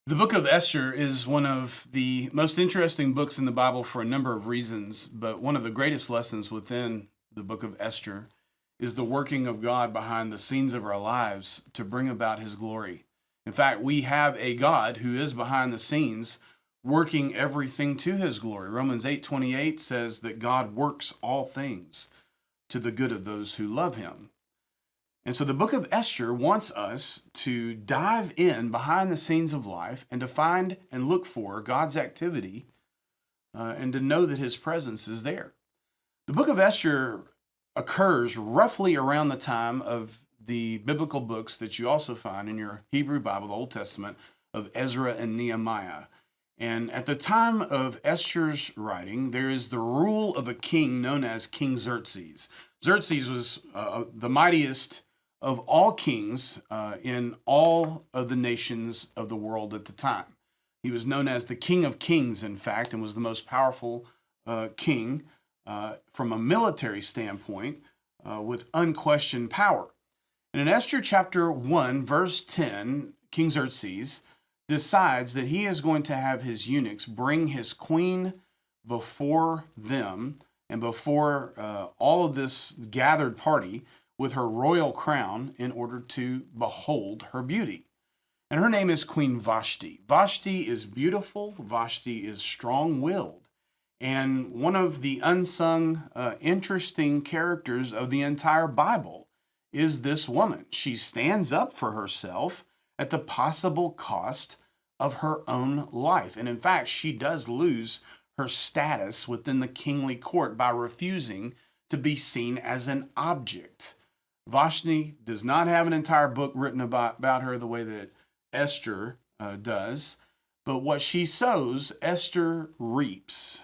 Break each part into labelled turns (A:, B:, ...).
A: The book of Esther is one of the most interesting books in the Bible for a number of reasons, but one of the greatest lessons within the book of Esther is the working of God behind the scenes of our lives to bring about his glory. In fact, we have a God who is behind the scenes working everything to his glory. Romans 8:28 says that God works all things to the good of those who love him. And so the book of Esther wants us to dive in behind the scenes of life and to find and look for God's activity and to know that his presence is there. The book of Esther occurs roughly around the time of the biblical books that you also find in your Hebrew Bible, the Old Testament, of Ezra and Nehemiah. And at the time of Esther's writing, there is the rule of a king known as King Xerxes. Xerxes was the mightiest of all kings in all of the nations of the world at the time. He was known as the King of Kings, in fact, and was the most powerful king from a military standpoint with unquestioned power. And in Esther chapter 1, verse 10, King Xerxes decides that he is going to have his eunuchs bring his queen before them and before all of this gathered party with her royal crown in order to behold her beauty. And her name is Queen Vashti. Vashti is beautiful. Vashti is strong-willed. And one of the unsung, interesting characters of the entire Bible is this woman. She stands up for herself at the possible cost of her own life. And in fact, she does lose her status within the kingly court by refusing to be seen as an object. Vashti does not have an entire book written about her the way that Esther does, but what she sows, Esther reaps.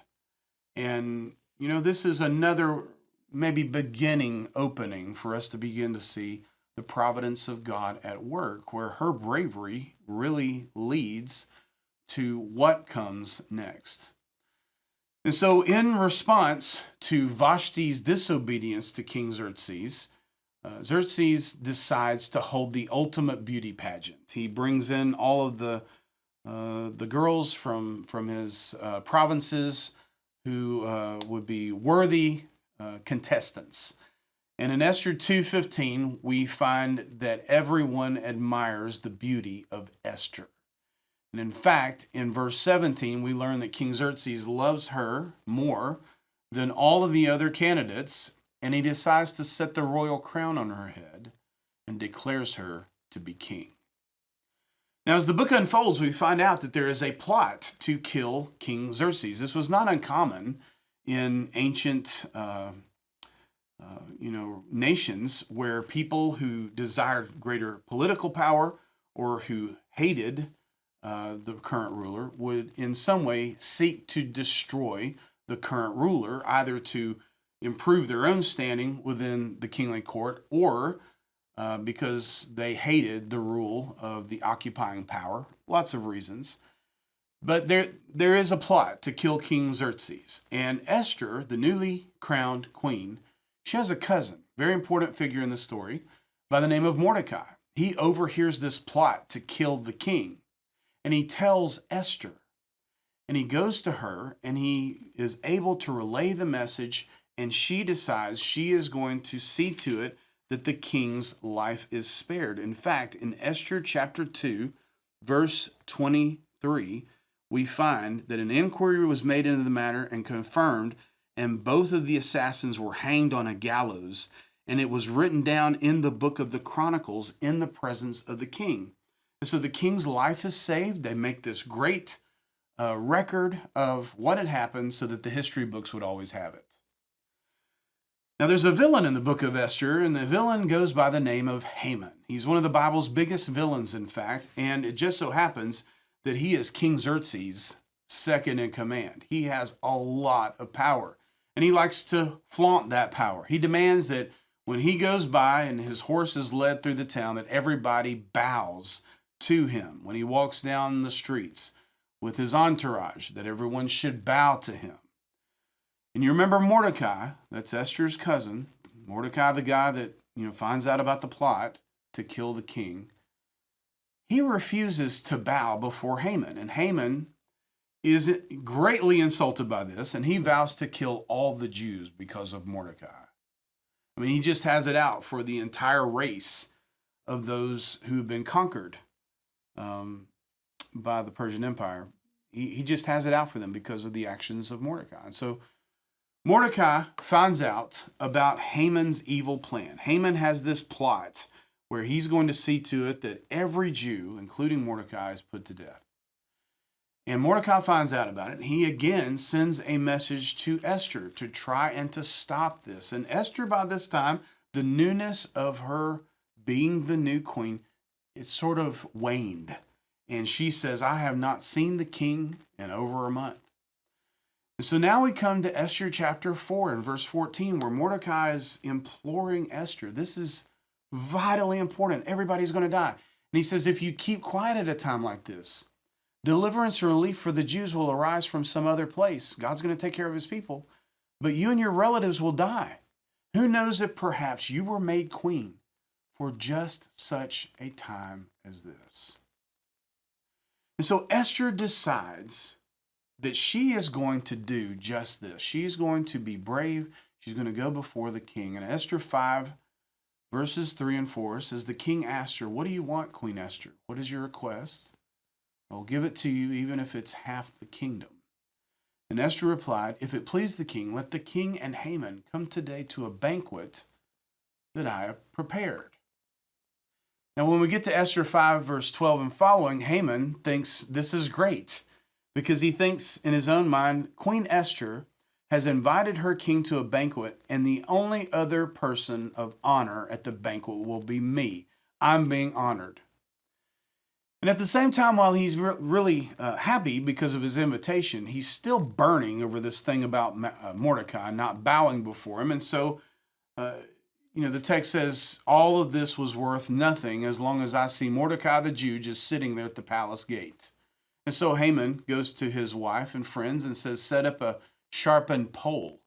A: And, this is another maybe beginning opening for us to begin to see the providence of God at work, where her bravery really leads to what comes next. And so, in response to Vashti's disobedience to King Xerxes, Xerxes decides to hold the ultimate beauty pageant. He brings in all of the girls from his provinces who would be worthy contestants. And in Esther 2:15, we find that everyone admires the beauty of Esther. And in fact, in verse 17, we learn that King Xerxes loves her more than all of the other candidates, and he decides to set the royal crown on her head and declares her to be king. Now, as the book unfolds, we find out that there is a plot to kill King Xerxes. This was not uncommon in ancient nations where people who desired greater political power or who hated the current ruler would in some way seek to destroy the current ruler, either to improve their own standing within the kingly court or because they hated the rule of the occupying power. Lots of reasons. But there is a plot to kill King Xerxes. And Esther, the newly crowned queen, she has a cousin, very important figure in the story, by the name of Mordecai. He overhears this plot to kill the king. And he tells Esther. And he goes to her and he is able to relay the message, and she decides she is going to see to it that the king's life is spared. In fact, in Esther chapter 2, verse 23, we find that an inquiry was made into the matter and confirmed, and both of the assassins were hanged on a gallows, and it was written down in the book of the Chronicles in the presence of the king. And so the king's life is saved. They make this great record of what had happened so that the history books would always have it. Now, there's a villain in the book of Esther, and the villain goes by the name of Haman. He's one of the Bible's biggest villains, in fact, and it just so happens that he is King Xerxes' second in command. He has a lot of power, and he likes to flaunt that power. He demands that when he goes by and his horse is led through the town, that everybody bows to him. When he walks down the streets with his entourage, that everyone should bow to him. And you remember Mordecai, that's Esther's cousin, Mordecai, the guy that finds out about the plot to kill the king. he refuses to bow before Haman. And Haman is greatly insulted by this, and he vows to kill all the Jews because of Mordecai. I mean, he just has it out for the entire race of those who have been conquered by the Persian Empire. He just has it out for them because of the actions of Mordecai. And so Mordecai finds out about Haman's evil plan. Haman has this plot where he's going to see to it that every Jew, including Mordecai, is put to death. And Mordecai finds out about it, and he again sends a message to Esther to try and to stop this. And Esther, by this time, the newness of her being the new queen, it sort of waned. And she says, I have not seen the king in over a month. And so now we come to Esther chapter 4 and verse 14, where Mordecai is imploring Esther. This is vitally important. Everybody's going to die. And he says, if you keep quiet at a time like this, deliverance and relief for the Jews will arise from some other place. God's going to take care of his people, but you and your relatives will die. Who knows if perhaps you were made queen for just such a time as this? And so Esther decides that she is going to do just this. She's going to be brave. She's going to go before the king. And Esther 5, verses 3 and 4 says, the king asked her, what do you want, Queen Esther? What is your request? I'll give it to you even if it's half the kingdom. And Esther replied, if it please the king, let the king and Haman come today to a banquet that I have prepared. Now, when we get to Esther 5, verse 12 and following, Haman thinks this is great because he thinks in his own mind, Queen Esther has invited her king to a banquet, and the only other person of honor at the banquet will be me. I'm being honored. And at the same time, while he's really happy because of his invitation, he's still burning over this thing about Mordecai not bowing before him. And so, the text says, all of this was worth nothing as long as I see Mordecai the Jew just sitting there at the palace gate. And so Haman goes to his wife and friends and says, set up a sharpened pole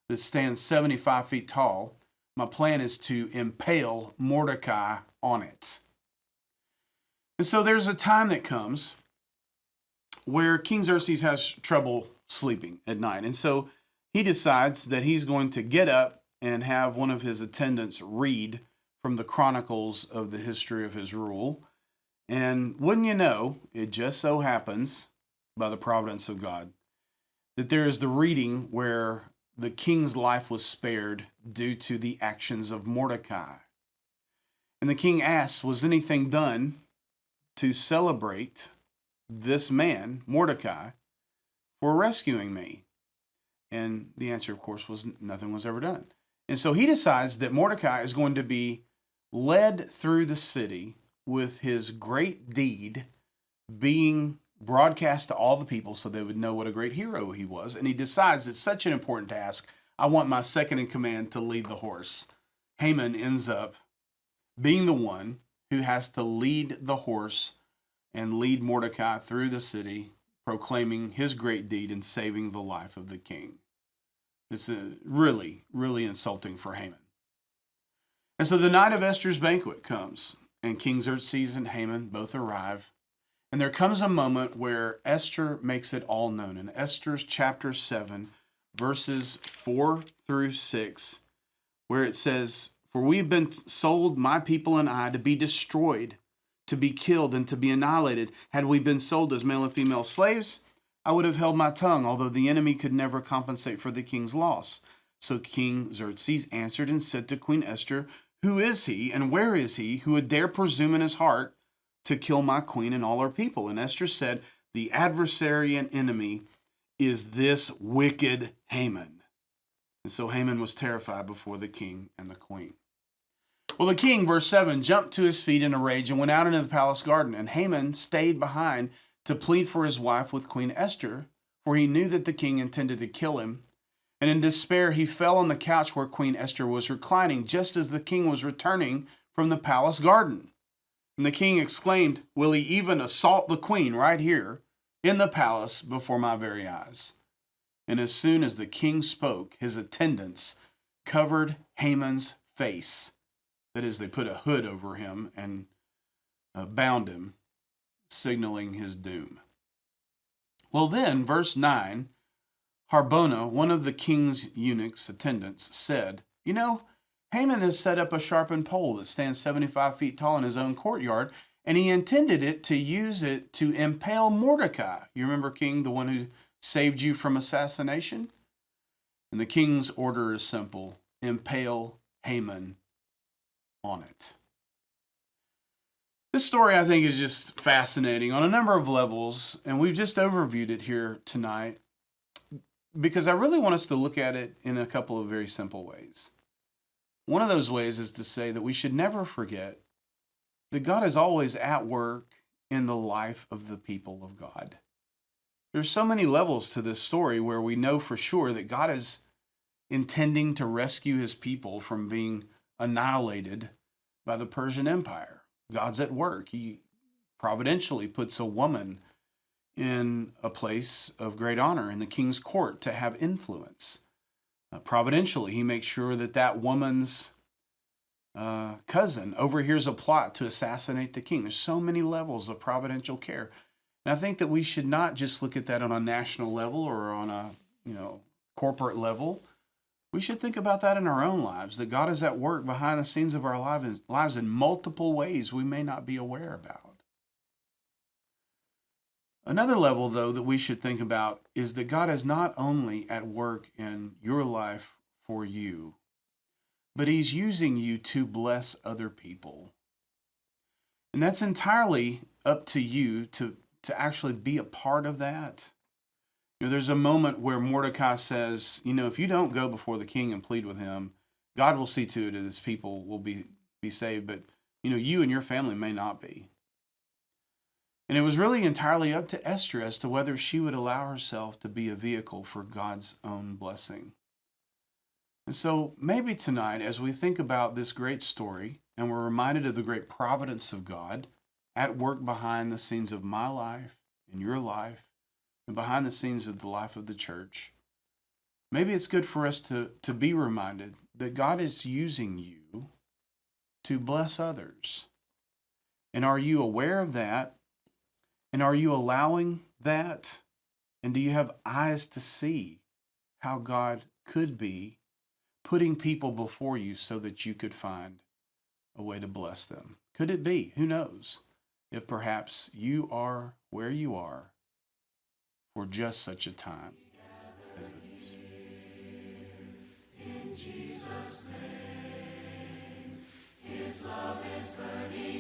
A: that stands 75 feet tall. My plan is to impale Mordecai on it. And so there's a time that comes where King Xerxes has trouble sleeping at night. And so he decides that he's going to get up and have one of his attendants read from the chronicles of the history of his rule. And wouldn't you know, it just so happens, by the providence of God, that there is the reading where the king's life was spared due to the actions of Mordecai. And the king asks, was anything done to celebrate this man, Mordecai, for rescuing me? And the answer, of course, was nothing was ever done. And so he decides that Mordecai is going to be led through the city with his great deed being broadcast to all the people so they would know what a great hero he was. And he decides it's such an important task. I want my second in command to lead the horse. Haman ends up being the one who has to lead the horse and lead Mordecai through the city, proclaiming his great deed and saving the life of the king. It's really, really insulting for Haman. And so the night of Esther's banquet comes, and King Xerxes and Haman both arrive. And there comes a moment where Esther makes it all known. In Esther's chapter 7, verses 4 through 6, where it says, for we have been sold, my people and I, to be destroyed, to be killed, and to be annihilated. Had we been sold as male and female slaves, I would have held my tongue, although the enemy could never compensate for the king's loss. So King Xerxes answered and said to Queen Esther, who is he and where is he who would dare presume in his heart to kill my queen and all her people? And Esther said, the adversary and enemy is this wicked Haman. And so Haman was terrified before the king and the queen. Well, the king, verse 7, jumped to his feet in a rage and went out into the palace garden. And Haman stayed behind to plead for his wife with Queen Esther, for he knew that the king intended to kill him. And in despair, he fell on the couch where Queen Esther was reclining, just as the king was returning from the palace garden. And the king exclaimed, will he even assault the queen right here in the palace before my very eyes? And as soon as the king spoke, his attendants covered Haman's face. That is, they put a hood over him and bound him. signaling his doom. Well, then, verse 9, Harbona, one of the king's eunuchs' attendants, said, "You know, Haman has set up a sharpened pole that stands 75 feet tall in his own courtyard, and he intended it to use it to impale Mordecai." You remember, King, the one who saved you from assassination? And the king's order is simple: impale Haman on it. This story, I think, is just fascinating on a number of levels, and we've just overviewed it here tonight because I really want us to look at it in a couple of very simple ways. One of those ways is to say that we should never forget that God is always at work in the life of the people of God. There's so many levels to this story where we know for sure that God is intending to rescue his people from being annihilated by the Persian Empire. God's at work. He providentially puts a woman in a place of great honor in the king's court to have influence. Providentially, he makes sure that that woman's cousin overhears a plot to assassinate the king. There's so many levels of providential care. And I think that we should not just look at that on a national level or on a corporate level. We should think about that in our own lives, that God is at work behind the scenes of our lives in multiple ways we may not be aware about. Another level, though, that we should think about is that God is not only at work in your life for you, but he's using you to bless other people. And that's entirely up to you to actually be a part of that. There's a moment where Mordecai says, if you don't go before the king and plead with him, God will see to it that his people will be saved, but you and your family may not be. And it was really entirely up to Esther as to whether she would allow herself to be a vehicle for God's own blessing. And so maybe tonight, as we think about this great story, and we're reminded of the great providence of God at work behind the scenes of my life and your life, and behind the scenes of the life of the church, maybe it's good for us to be reminded that God is using you to bless others. And are you aware of that? And are you allowing that? And do you have eyes to see how God could be putting people before you so that you could find a way to bless them? Could it be, who knows, if perhaps you are where you are for just such a time as this?
B: In Jesus' name, his love is burning.